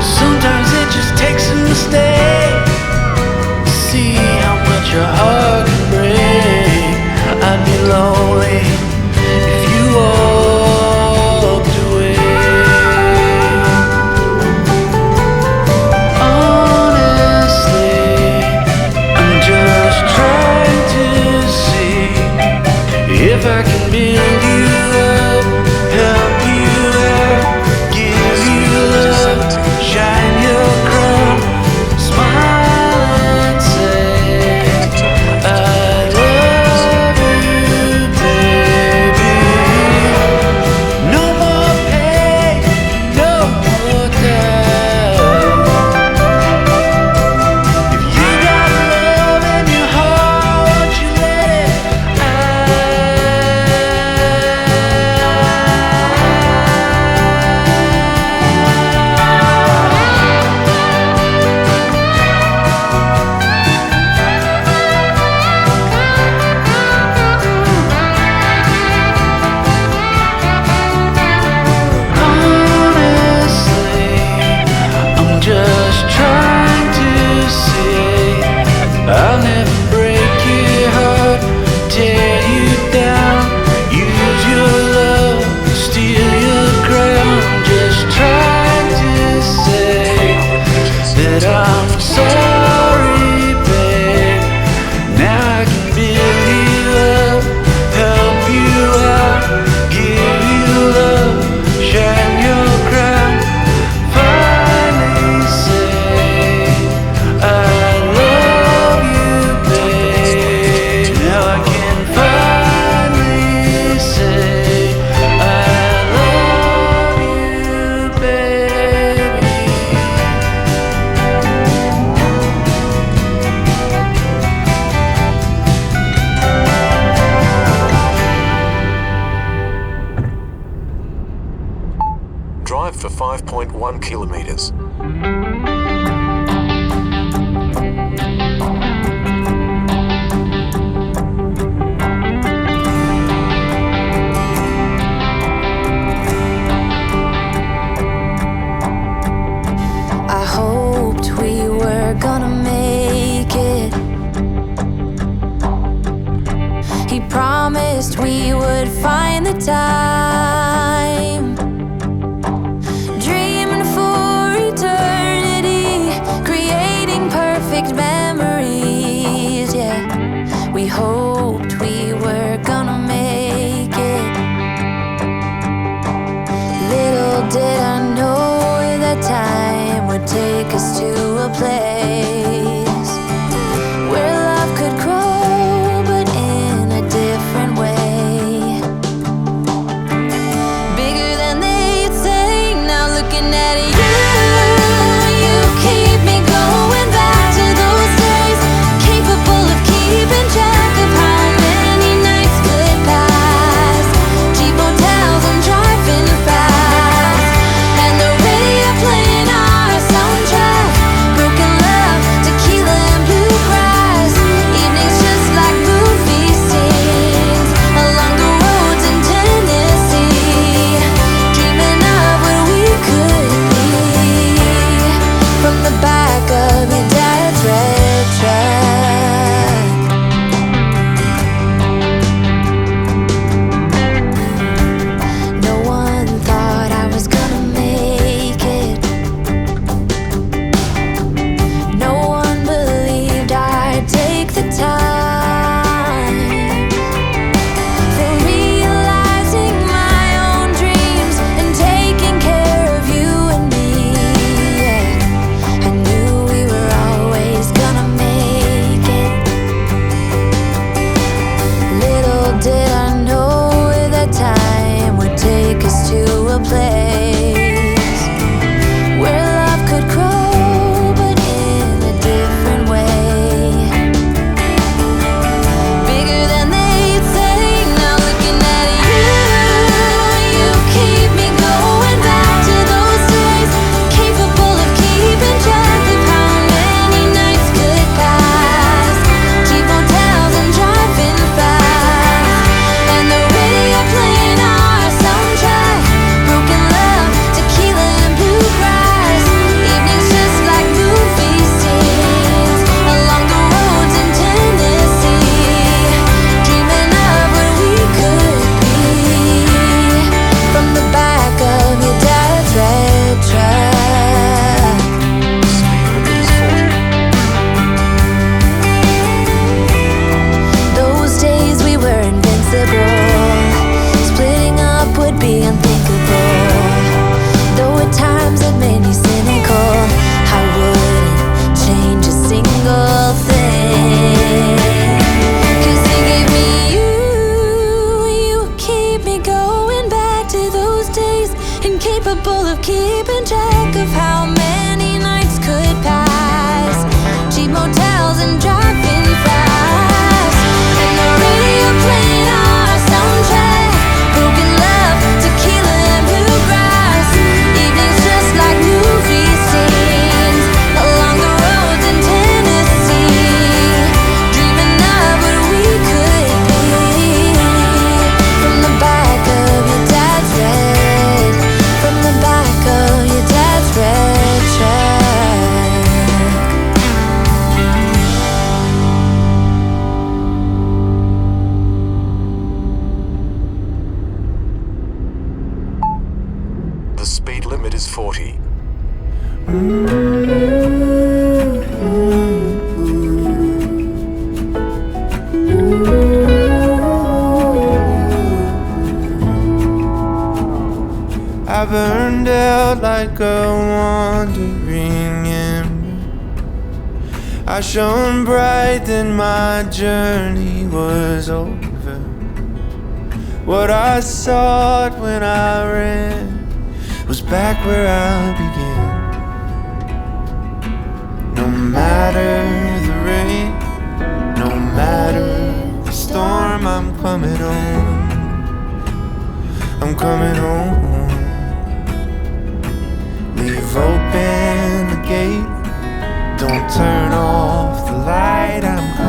Sometimes it just takes a mistake to see how much your heart can break. I'd be lonely if you walked away. Honestly, I'm just trying to see if I can build you up, help you out, give you love, shine your crown, smile and say I love you, baby. No more pain, no more doubt. If you got love in your heart, won't you let it honestly, I'm just trying to say I'll never break your heart, tear you down, use your love, steal your crown. Just trying to say that I'm sorry, babe. Now I can build you up, help you out, give you love, shine your crown, finally say I love you, babe. Now I can finally say I love you, baby. Drive for 5.1 kilometers. I hoped we were gonna make it. He promised we would find the time, dreaming for eternity, creating perfect memories. Yeah, we hoped we were gonna make it. Little did I know that time would take us to a place where love could grow, but in a different way. Bigger than they'd say. Now looking at you, you keep me going back to those days, capable of keeping track of how many nights split past, cheap hotels and driving fast, and the radio playing our soundtrack. felt like a wandering ember. I shone bright, then my journey was over. What I sought when I ran was back where I began. No matter the rain, no matter the storm, I'm coming home. I'm coming home. Leave open the gate, don't turn off the light, I'm